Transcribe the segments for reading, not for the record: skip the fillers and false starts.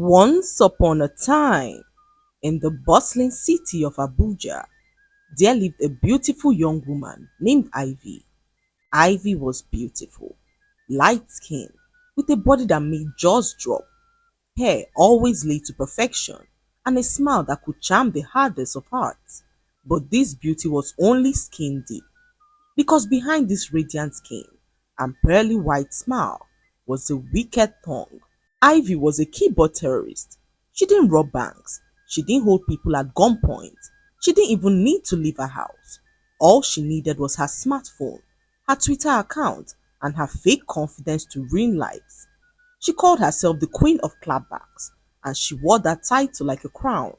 Once upon a time, in the bustling city of Abuja, there lived a beautiful young woman named Ivy. Ivy was beautiful, light skinned, with a body that made jaws drop, hair always laid to perfection, and a smile that could charm the hardest of hearts. But this beauty was only skin deep, because behind this radiant skin and pearly white smile was a wicked tongue. Ivy was a keyboard terrorist. She didn't rob banks. She didn't hold people at gunpoint. She didn't even need to leave her house. All she needed was her smartphone, her Twitter account, and her fake confidence to ruin lives. She called herself the Queen of Clapbacks, and she wore that title like a crown.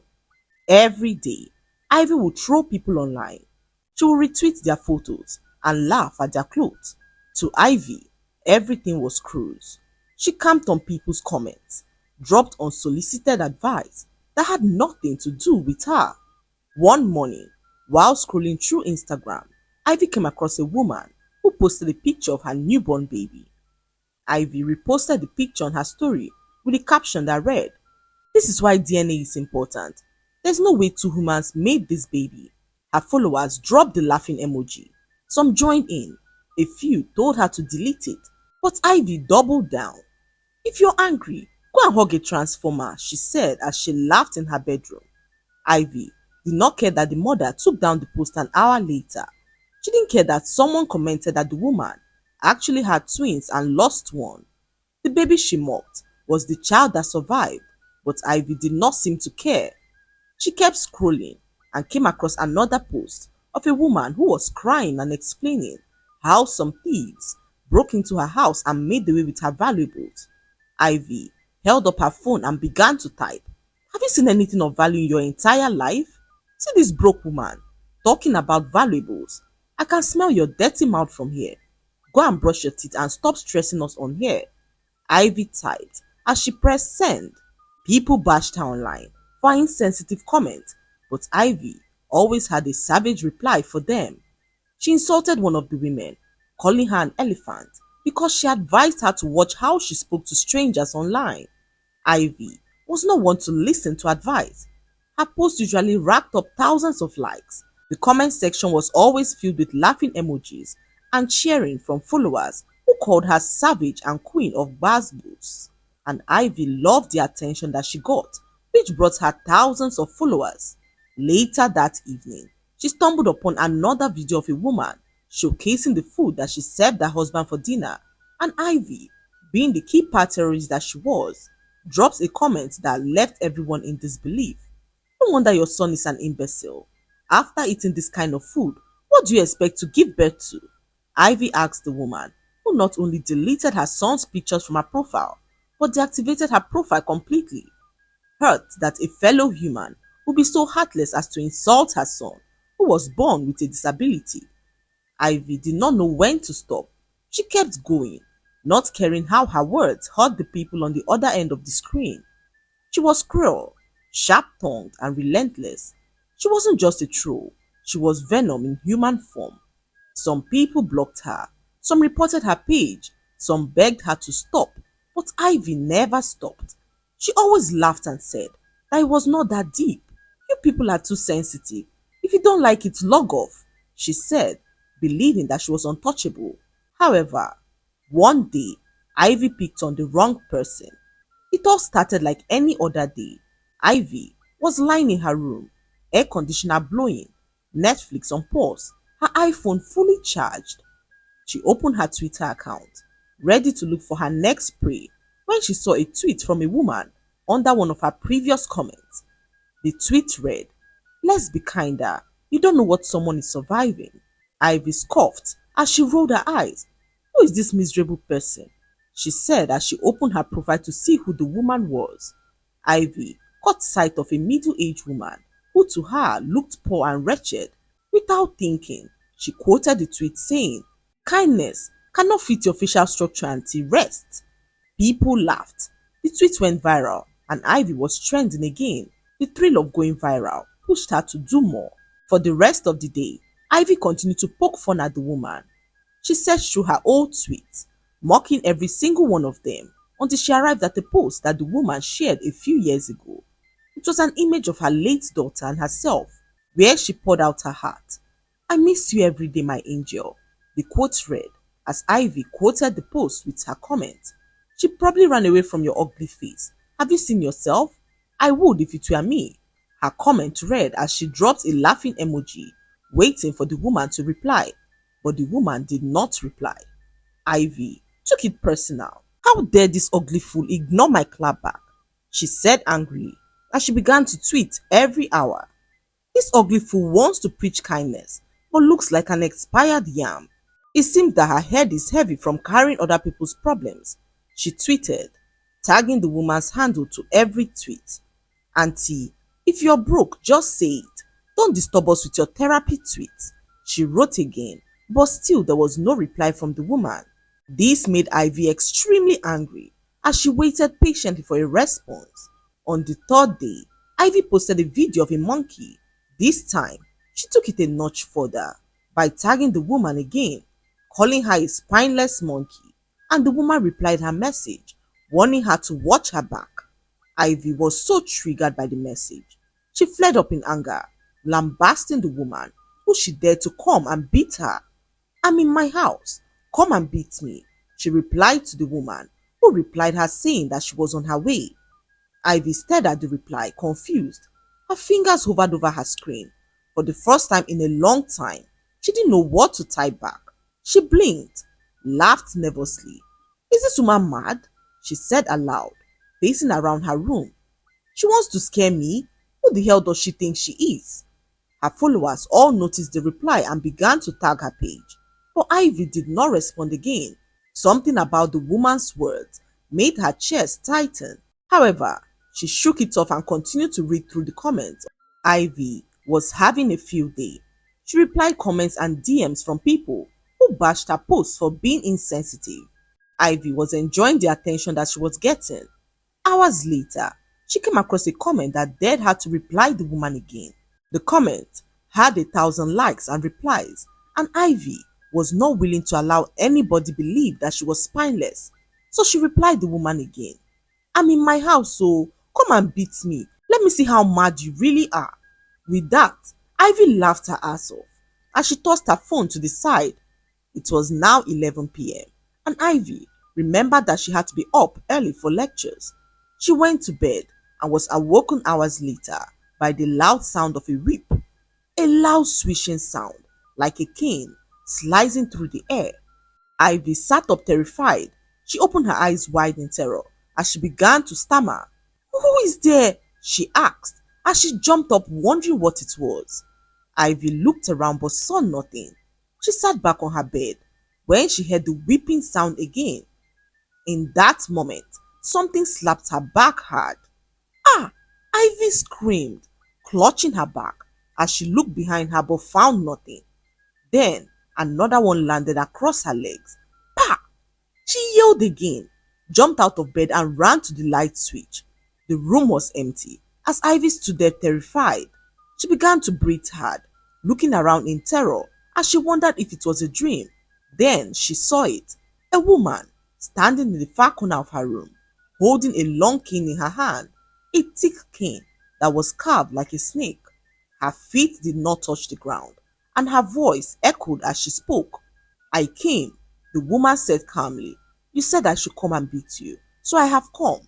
Every day, Ivy would throw people online. She would retweet their photos and laugh at their clothes. To Ivy, everything was cruise. She camped on people's comments, dropped unsolicited advice that had nothing to do with her. One morning, while scrolling through Instagram, Ivy came across a woman who posted a picture of her newborn baby. Ivy reposted the picture on her story with a caption that read, "This is why DNA is important. There's no way two humans made this baby." Her followers dropped the laughing emoji. Some joined in. A few told her to delete it, but Ivy doubled down. "If you're angry, go and hug a transformer," she said as she laughed in her bedroom. Ivy did not care that the mother took down the post an hour later. She didn't care that someone commented that the woman actually had twins and lost one. The baby she mocked was the child that survived, but Ivy did not seem to care. She kept scrolling and came across another post of a woman who was crying and explaining how some thieves broke into her house and made away with her valuables. Ivy held up her phone and began to type. "Have you seen anything of value in your entire life? See this broke woman talking about valuables. I can smell your dirty mouth from here. Go and brush your teeth and stop stressing us on here." Ivy typed as she pressed send. People bashed her online for her insensitive comments, but Ivy always had a savage reply for them. She insulted one of the women, calling her an elephant because she advised her to watch how she spoke to strangers online. Ivy was not one to listen to advice. Her posts usually racked up thousands of likes. The comment section was always filled with laughing emojis and cheering from followers who called her savage and queen of Basbos. And Ivy loved the attention that she got, which brought her thousands of followers. Later that evening, she stumbled upon another video of a woman showcasing the food that she served her husband for dinner, and Ivy, being the key part terrorist that she was, drops a comment that left everyone in disbelief. "No wonder your son is an imbecile. After eating this kind of food, what do you expect to give birth to?" Ivy asked the woman, who not only deleted her son's pictures from her profile, but deactivated her profile completely. Hurt that a fellow human would be so heartless as to insult her son, who was born with a disability. Ivy did not know when to stop. She kept going, not caring how her words hurt the people on the other end of the screen. She was cruel, sharp-tongued, and relentless. She wasn't just a troll, she was venom in human form. Some people blocked her, some reported her page, some begged her to stop, but Ivy never stopped. She always laughed and said that it was not that deep. "You people are too sensitive. If you don't like it, log off," she said, believing that she was untouchable. However, one day, Ivy picked on the wrong person. It all started like any other day. Ivy was lying in her room, air conditioner blowing, Netflix on pause, her iPhone fully charged. She opened her Twitter account, ready to look for her next prey, when she saw a tweet from a woman under one of her previous comments. The tweet read, "Let's be kinder. You don't know what someone is surviving." Ivy scoffed as she rolled her eyes. "Who is this miserable person?" she said as she opened her profile to see who the woman was. Ivy caught sight of a middle-aged woman who to her looked poor and wretched. Without thinking, she quoted the tweet saying, "Kindness cannot fit your facial structure until rest." People laughed. The tweet went viral and Ivy was trending again. The thrill of going viral pushed her to do more. For the rest of the day, Ivy continued to poke fun at the woman. She searched through her old tweets, mocking every single one of them until she arrived at a post that the woman shared a few years ago. It was an image of her late daughter and herself, where she poured out her heart. "I miss you every day, my angel," the quote read, as Ivy quoted the post with her comment. "She probably ran away from your ugly face. Have you seen yourself? I would if it were me." Her comment read as she dropped a laughing emoji, waiting for the woman to reply. But the woman did not reply. Ivy took it personal. "How dare this ugly fool ignore my clapback?" she said angrily as she began to tweet every hour. "This ugly fool wants to preach kindness, but looks like an expired yam." It seems that her head is heavy from carrying other people's problems, she tweeted, tagging the woman's handle to every tweet. "Auntie, if you're broke, just say it. Don't disturb us with your therapy tweets," she wrote again, but still there was no reply from the woman. This made Ivy extremely angry as she waited patiently for a response. On the third day, Ivy posted a video of a monkey. This time, she took it a notch further by tagging the woman again, calling her a spineless monkey, and the woman replied her message, warning her to watch her back. Ivy was so triggered by the message. She fled up in anger, lambasting the woman, who she dared to come and beat her. "I'm in my house. Come and beat me," she replied to the woman, who replied her saying that she was on her way. Ivy stared at the reply, confused. Her fingers hovered over her screen. For the first time in a long time, she didn't know what to type back. She blinked, laughed nervously. "Is this woman mad?" she said aloud, pacing around her room. "She wants to scare me? Who the hell does she think she is?" Her followers all noticed the reply and began to tag her page. But Ivy did not respond again. Something about the woman's words made her chest tighten. However, she shook it off and continued to read through the comments. Ivy was having a field day. She replied comments and DMs from people who bashed her posts for being insensitive. Ivy was enjoying the attention that she was getting. Hours later, she came across a comment that dared her to reply the woman again. The comment had 1,000 likes and replies, and Ivy was not willing to allow anybody believe that she was spineless. So she replied the woman again. "I'm in my house, so come and beat me. Let me see how mad you really are." With that, Ivy laughed her ass off as she tossed her phone to the side. It was now 11 p.m. and Ivy remembered that she had to be up early for lectures. She went to bed and was awoken hours later by the loud sound of a whip, a loud swishing sound like a cane slicing through the air. Ivy sat up terrified. She opened her eyes wide in terror as she began to stammer. "Who is there?" she asked as she jumped up wondering what it was. Ivy looked around but saw nothing. She sat back on her bed when she heard the whipping sound again. In that moment, something slapped her back hard. "Ah!" Ivy screamed, clutching her back as she looked behind her but found nothing. Then another one landed across her legs. "Pa!" She yelled again, jumped out of bed and ran to the light switch. The room was empty as Ivy stood there terrified. She began to breathe hard, looking around in terror as she wondered if it was a dream. Then she saw it, a woman standing in the far corner of her room, holding a long cane in her hand, a thick cane that was carved like a snake. Her feet did not touch the ground, and her voice echoed as she spoke. "I came," the woman said calmly. "You said I should come and beat you, so I have come."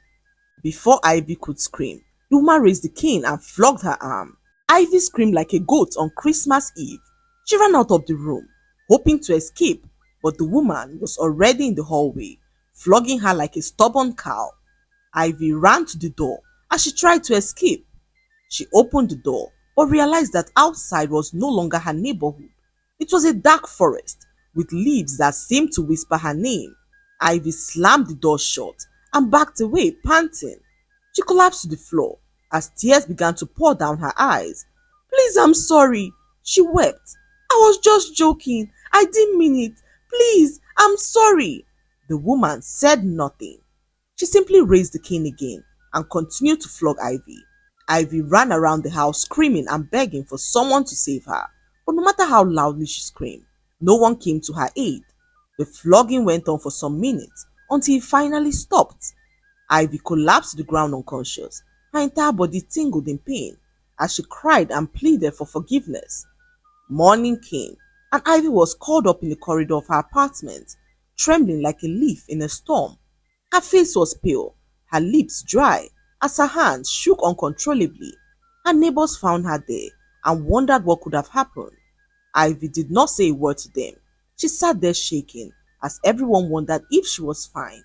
Before Ivy could scream, the woman raised the cane and flogged her arm. Ivy screamed like a goat on Christmas Eve. She ran out of the room, hoping to escape, but the woman was already in the hallway, flogging her like a stubborn cow. Ivy ran to the door as she tried to escape. She opened the door but realized that outside was no longer her neighborhood. It was a dark forest with leaves that seemed to whisper her name. Ivy slammed the door shut and backed away, panting. She collapsed to the floor as tears began to pour down her eyes. "Please, I'm sorry," she wept. "I was just joking. I didn't mean it. Please, I'm sorry." The woman said nothing. She simply raised the cane again and continued to flog Ivy. Ivy ran around the house screaming and begging for someone to save her. But no matter how loudly she screamed, no one came to her aid. The flogging went on for some minutes until it finally stopped. Ivy collapsed to the ground unconscious. Her entire body tingled in pain as she cried and pleaded for forgiveness. Morning came, and Ivy was curled up in the corridor of her apartment, trembling like a leaf in a storm. Her face was pale, her lips dry, as her hands shook uncontrollably. Her neighbors found her there and wondered what could have happened. Ivy did not say a word to them. She sat there shaking, as everyone wondered if she was fine.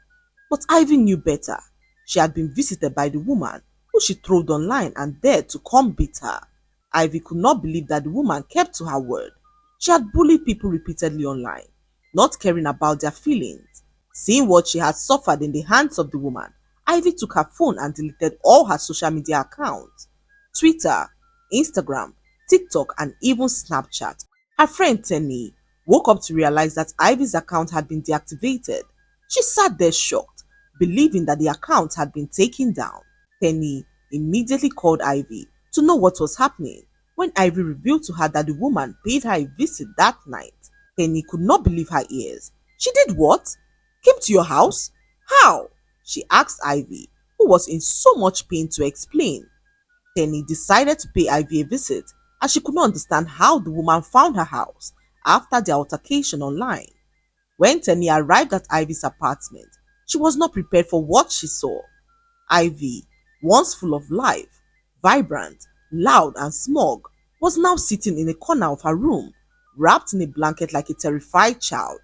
But Ivy knew better. She had been visited by the woman who she trolled online and dared to come beat her. Ivy could not believe that the woman kept to her word. She had bullied people repeatedly online, not caring about their feelings. Seeing what she had suffered in the hands of the woman, Ivy took her phone and deleted all her social media accounts: Twitter, Instagram, TikTok, and even Snapchat. Her friend Tenny woke up to realize that Ivy's account had been deactivated. She sat there shocked, believing that the account had been taken down. Tenny immediately called Ivy to know what was happening. When Ivy revealed to her that the woman paid her a visit that night, Tenny could not believe her ears. She did what? Came to your house? How? She asked Ivy, who was in so much pain to explain. Tenny decided to pay Ivy a visit as she could not understand how the woman found her house after their altercation online. When Tenny arrived at Ivy's apartment, she was not prepared for what she saw. Ivy, once full of life, vibrant, loud, and smug, was now sitting in a corner of her room, wrapped in a blanket like a terrified child.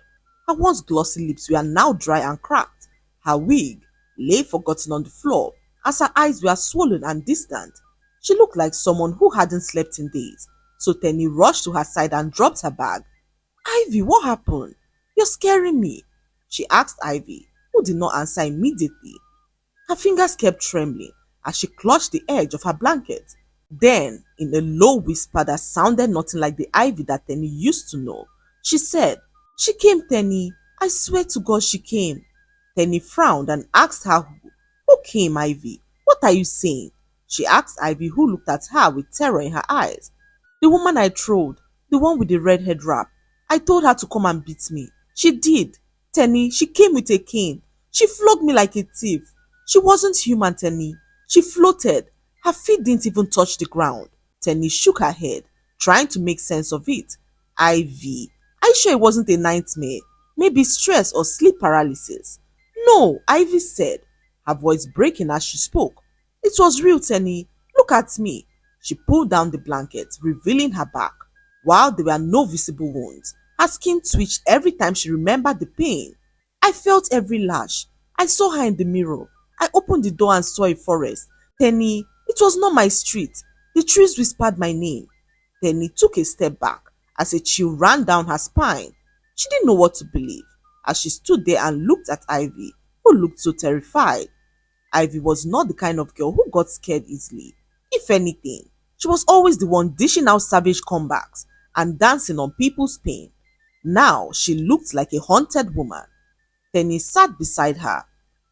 Her once glossy lips were now dry and cracked. Her wig lay forgotten on the floor as her eyes were swollen and distant. She looked like someone who hadn't slept in days, so Tenny rushed to her side and dropped her bag. Ivy, what happened? You're scaring me, she asked Ivy, who did not answer immediately. Her fingers kept trembling as she clutched the edge of her blanket. Then, in a low whisper that sounded nothing like the Ivy that Tenny used to know, she said, "She came, Tenny. I swear to God she came." Tenny frowned and asked her who came, Ivy? What are you saying? She asked Ivy, who looked at her with terror in her eyes. The woman I trolled, the one with the red head wrap. I told her to come and beat me. She did. Tenny, she came with a cane. She flogged me like a thief. She wasn't human, Tenny. She floated. Her feet didn't even touch the ground. Tenny shook her head, trying to make sense of it. Ivy, are you sure it wasn't a nightmare? Maybe stress or sleep paralysis? No, Ivy said, her voice breaking as she spoke. It was real, Tenny. Look at me. She pulled down the blanket, revealing her back. While there were no visible wounds, her skin twitched every time she remembered the pain. I felt every lash. I saw her in the mirror. I opened the door and saw a forest. Tenny, it was not my street. The trees whispered my name. Tenny took a step back as a chill ran down her spine. She didn't know what to believe as she stood there and looked at Ivy, who looked so terrified. Ivy was not the kind of girl who got scared easily. If anything, she was always the one dishing out savage comebacks and dancing on people's pain. Now she looked like a haunted woman. Tenny sat beside her,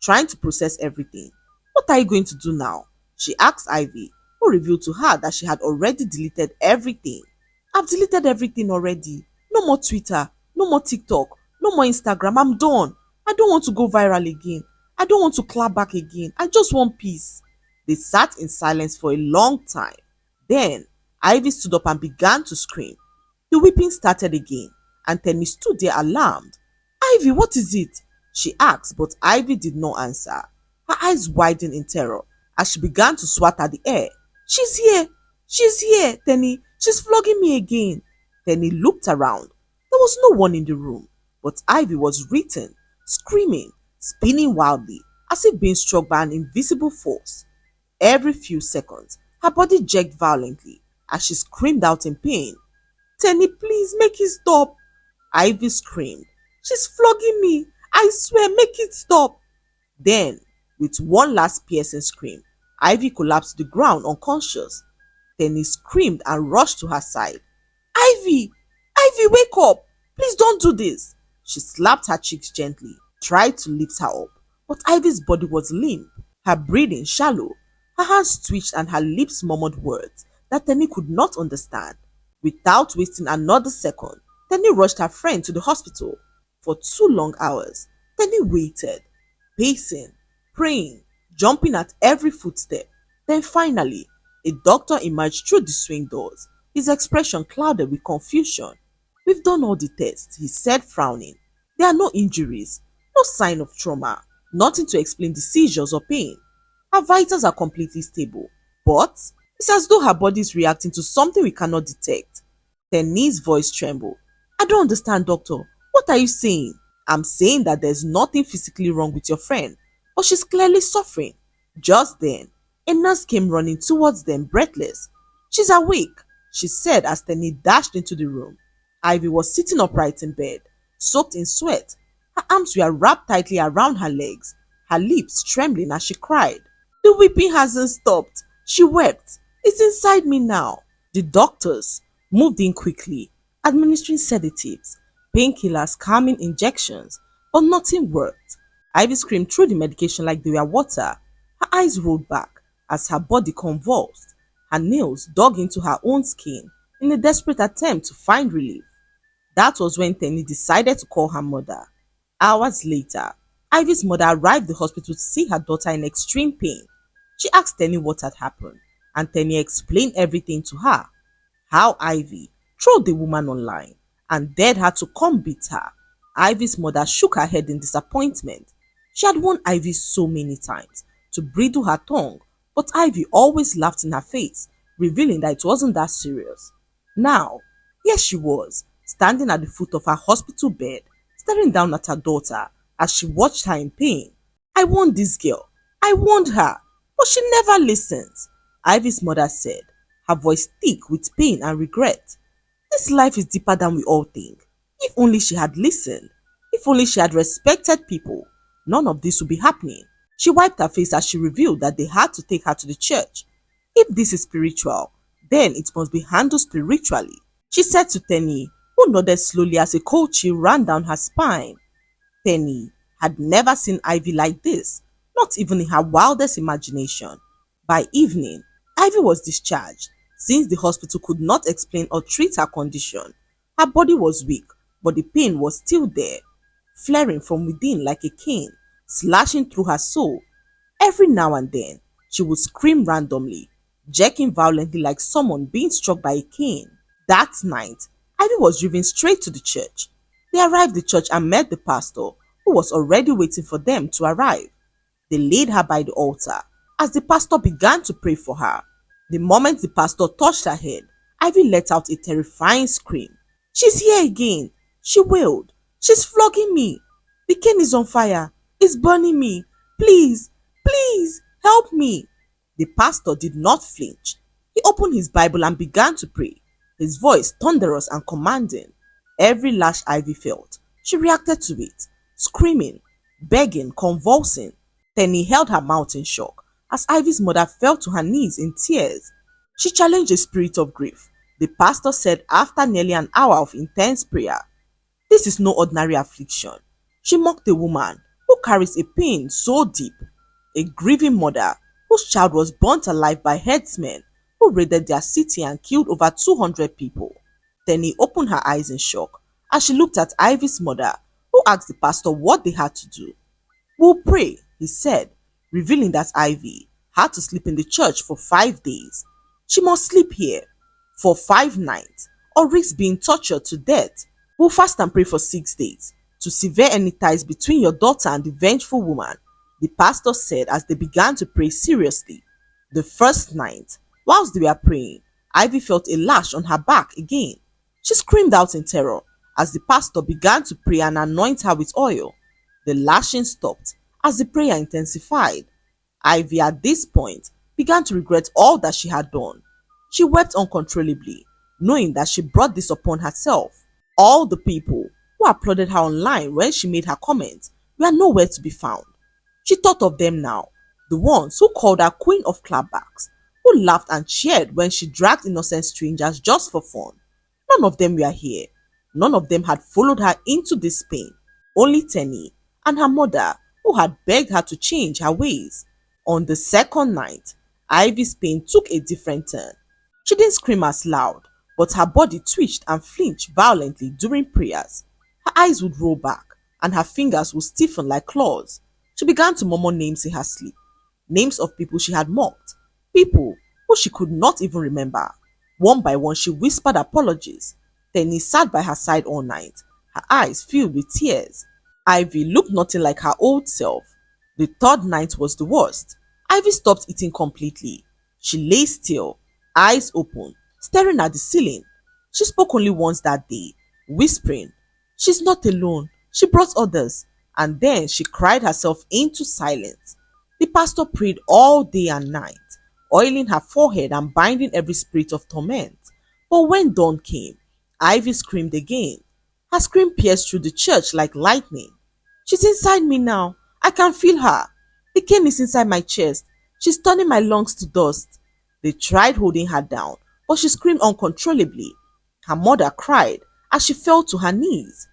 trying to process everything. What are you going to do now? She asked Ivy, who revealed to her that she had already deleted everything. I've deleted everything already. No more Twitter, no more TikTok, no more Instagram. I'm done. I don't want to go viral again. I don't want to clap back again. I just want peace. They sat in silence for a long time. Then Ivy stood up and began to scream. The weeping started again, and Tenny stood there alarmed. Ivy, what is it? She asked, but Ivy did not answer. Her eyes widened in terror as she began to swat at the air. She's here! She's here, Tenny! She's flogging me again! Tenny looked around. There was no one in the room, but Ivy was written, screaming, spinning wildly, as if being struck by an invisible force. Every few seconds, her body jerked violently as she screamed out in pain. Tenny, please make it stop! Ivy screamed. She's flogging me! I swear, make it stop! Then, with one last piercing scream, Ivy collapsed to the ground unconscious. Tenny screamed and rushed to her side. Ivy! Ivy, wake up! Please don't do this! She slapped her cheeks gently, tried to lift her up, but Ivy's body was limp, her breathing shallow. Her hands twitched and her lips murmured words that Tenny could not understand. Without wasting another second, Tenny rushed her friend to the hospital. For 2 long hours, Tenny waited, pacing, praying, jumping at every footstep. Then finally, a doctor emerged through the swing doors, his expression clouded with confusion. "We've done all the tests," he said, frowning. "There are no injuries, no sign of trauma, nothing to explain the seizures or pain. Her vitals are completely stable, but it's as though her body is reacting to something we cannot detect." Tenny's voice trembled. "I don't understand, doctor. What are you saying?" "I'm saying that there's nothing physically wrong with your friend, but she's clearly suffering." Just then, a nurse came running towards them, breathless. "She's awake," she said as Tenny dashed into the room. Ivy was sitting upright in bed, soaked in sweat. Her arms were wrapped tightly around her legs, her lips trembling as she cried. "The weeping hasn't stopped," she wept. "It's inside me now." The doctors moved in quickly, administering sedatives, painkillers, calming injections, but nothing worked. Ivy screamed through the medication like they were water. Her eyes rolled back as her body convulsed. Her nails dug into her own skin in a desperate attempt to find relief. That was when Tenny decided to call her mother. Hours later, Ivy's mother arrived at the hospital to see her daughter in extreme pain. She asked Tenny what had happened, and Tenny explained everything to her. How Ivy threw the woman online and dared her to come beat her. Ivy's mother shook her head in disappointment. She had warned Ivy so many times to bridle her tongue, but Ivy always laughed in her face, revealing that it wasn't that serious. Now, here she was, standing at the foot of her hospital bed, staring down at her daughter as she watched her in pain. "I warned this girl. I warned her, but she never listens," Ivy's mother said, her voice thick with pain and regret. "This life is deeper than we all think. If only she had listened. If only she had respected people, none of this would be happening." She wiped her face as she revealed that they had to take her to the church. "If this is spiritual, then it must be handled spiritually," she said to Tenny, who nodded slowly as a cold chill ran down her spine. Tenny had never seen Ivy like this, not even in her wildest imagination. By evening, Ivy was discharged, since the hospital could not explain or treat her condition. Her body was weak, but the pain was still there, flaring from within like a cane, slashing through her soul. Every now and then, she would scream randomly, jerking violently like someone being struck by a cane. That night, Ivy was driven straight to the church. They arrived at the church and met the pastor, who was already waiting for them to arrive. They laid her by the altar as the pastor began to pray for her. The moment the pastor touched her head, Ivy let out a terrifying scream. "She's here again," she wailed. "She's flogging me. The cane is on fire. It's burning me. Please, please, help me." The pastor did not flinch. He opened his Bible and began to pray, his voice thunderous and commanding. Every lash Ivy felt, she reacted to it, screaming, begging, convulsing. Tenny held her mouth in shock as Ivy's mother fell to her knees in tears. She challenged the spirit of grief, the pastor said after nearly an hour of intense prayer. "This is no ordinary affliction." She mocked a woman who carries a pain so deep, a grieving mother whose child was burnt alive by herdsmen who raided their city and killed over 200 people. Tenny opened her eyes in shock as she looked at Ivy's mother, who asked the pastor what they had to do. "We'll pray," he said, revealing that Ivy had to sleep in the church for 5 days. She must sleep here for 5 nights or risk being tortured to death. "We'll fast and pray for 6 days to sever any ties between your daughter and the vengeful woman," the pastor said as they began to pray seriously. The first night, whilst they were praying, Ivy felt a lash on her back again. She screamed out in terror as the pastor began to pray and anoint her with oil. The lashing stopped as the prayer intensified. Ivy at this point began to regret all that she had done. She wept uncontrollably, knowing that she brought this upon herself. All the people who applauded her online when she made her comments were nowhere to be found. She thought of them now, the ones who called her Queen of Clapbacks, who laughed and cheered when she dragged innocent strangers just for fun. None of them were here. None of them had followed her into this pain. Only Tenny and her mother, who had begged her to change her ways. On the second night, Ivy's pain took a different turn. She didn't scream as loud, but her body twitched and flinched violently during prayers. Her eyes would roll back, and her fingers would stiffen like claws. She began to murmur names in her sleep. names of people she had mocked, people who she could not even remember. One by one, she whispered apologies. Then he sat by her side all night, her eyes filled with tears. Ivy looked nothing like her old self. The third night was the worst. Ivy stopped eating completely. She lay still, eyes open, staring at the ceiling. She spoke only once that day, whispering, "She's not alone. She brought others." And then she cried herself into silence. The pastor prayed all day and night, oiling her forehead and binding every spirit of torment. But when dawn came, Ivy screamed again. Her scream pierced through the church like lightning. "She's inside me now. I can feel her. The cane is inside my chest. She's turning my lungs to dust." They tried holding her down, but she screamed uncontrollably. Her mother cried as she fell to her knees.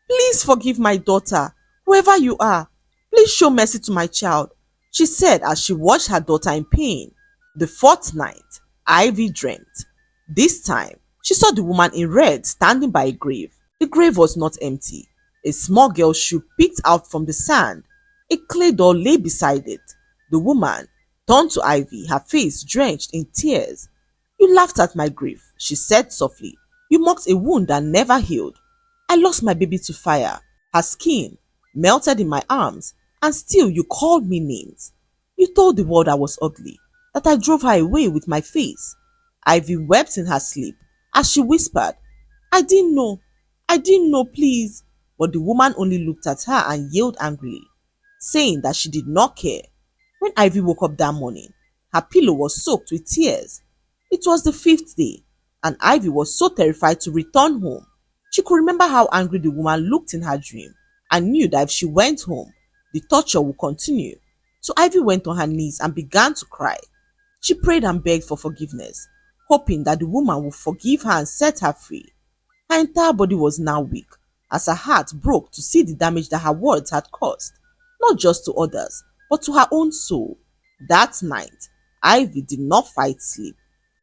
"Please forgive my daughter, whoever you are. Please show mercy to my child," she said as she watched her daughter in pain. The fourth night, Ivy dreamt. This time, she saw the woman in red standing by a grave. The grave was not empty. A small girl's shoe peeked out from the sand. A clay doll lay beside it. The woman turned to Ivy, her face drenched in tears. "You laughed at my grief," she said softly. "You mocked a wound that never healed. I lost my baby to fire. Her skin melted in my arms, and still you called me names. You told the world I was ugly, that I drove her away with my face." Ivy wept in her sleep as she whispered, "I didn't know. I didn't know, please." But the woman only looked at her and yelled angrily, saying that she did not care. When Ivy woke up that morning, her pillow was soaked with tears. It was the fifth day, and Ivy was so terrified to return home. She could remember how angry the woman looked in her dream and knew that if she went home, the torture would continue. So Ivy went on her knees and began to cry. She prayed and begged for forgiveness, hoping that the woman would forgive her and set her free. Her entire body was now weak, as her heart broke to see the damage that her words had caused, not just to others, but to her own soul. That night, Ivy did not fight sleep.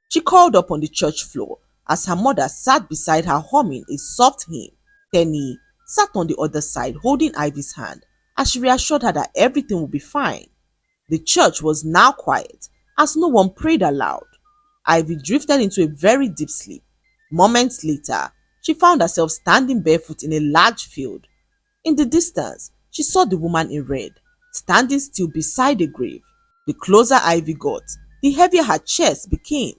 She curled up on the church floor as her mother sat beside her humming a soft hymn. Tenny sat on the other side holding Ivy's hand as she reassured her that everything would be fine. The church was now quiet as no one prayed aloud. Ivy drifted into a very deep sleep. Moments later, she found herself standing barefoot in a large field. In the distance, she saw the woman in red, standing still beside a grave. The closer Ivy got, the heavier her chest became.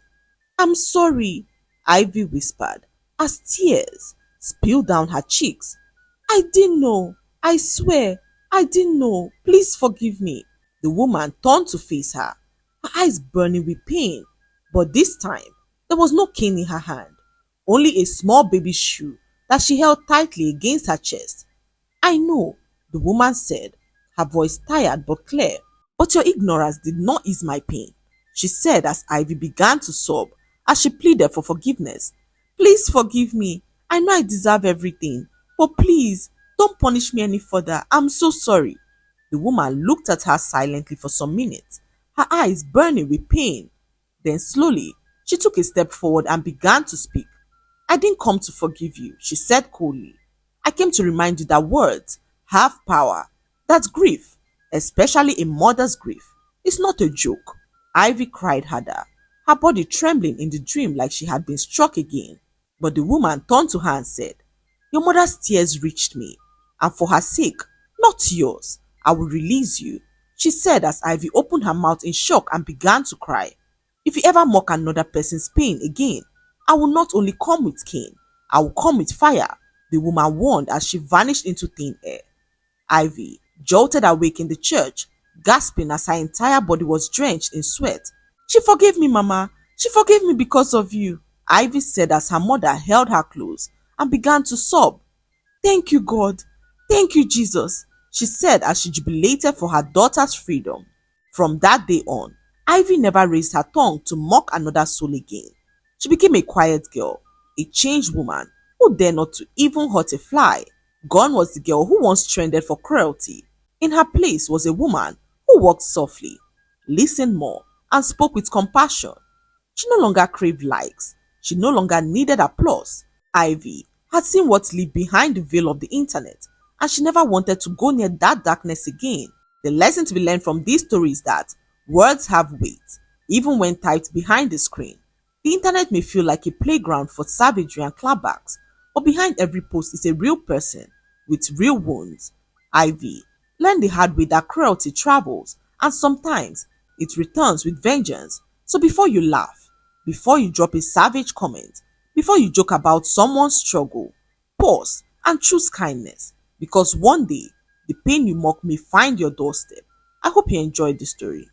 "I'm sorry," Ivy whispered, as tears spilled down her cheeks. "I didn't know. I swear, I didn't know. Please forgive me." The woman turned to face her, her eyes burning with pain. But this time, there was no cane in her hand, only a small baby shoe that she held tightly against her chest. "I know," the woman said, her voice tired but clear. "But your ignorance did not ease my pain," she said as Ivy began to sob as she pleaded for forgiveness. "Please forgive me. I know I deserve everything, but please don't punish me any further. I'm so sorry." The woman looked at her silently for some minutes, her eyes burning with pain. Then slowly, she took a step forward and began to speak. "I didn't come to forgive you," she said coldly. "I came to remind you that words have power, that grief, especially a mother's grief, is not a joke." Ivy cried harder, her body trembling in the dream like she had been struck again. But the woman turned to her and said, "Your mother's tears reached me, and for her sake, not yours, I will release you," she said as Ivy opened her mouth in shock and began to cry. "If you ever mock another person's pain again, I will not only come with cane, I will come with fire," the woman warned as she vanished into thin air. Ivy jolted awake in the church, gasping as her entire body was drenched in sweat. "She forgave me, Mama. She forgave me because of you," Ivy said as her mother held her close and began to sob. "Thank you, God. Thank you, Jesus," she said as she jubilated for her daughter's freedom. From that day on, Ivy never raised her tongue to mock another soul again. She became a quiet girl, a changed woman who dared not to even hurt a fly. Gone was the girl who once trended for cruelty. In her place was a woman who walked softly, listened more, and spoke with compassion. She no longer craved likes. She no longer needed applause. Ivy had seen what lay behind the veil of the internet, and she never wanted to go near that darkness again. The lesson to be learned from this story is that Words have weight, even when typed behind the screen. The internet may feel like a playground for savagery and clapbacks, but behind every post is a real person with real wounds. Ivy learned the hard way that cruelty travels, and sometimes it returns with vengeance. So before you laugh, before you drop a savage comment, before you joke about someone's struggle, pause and choose kindness, because one day the pain you mock may find your doorstep. I hope you enjoyed the story.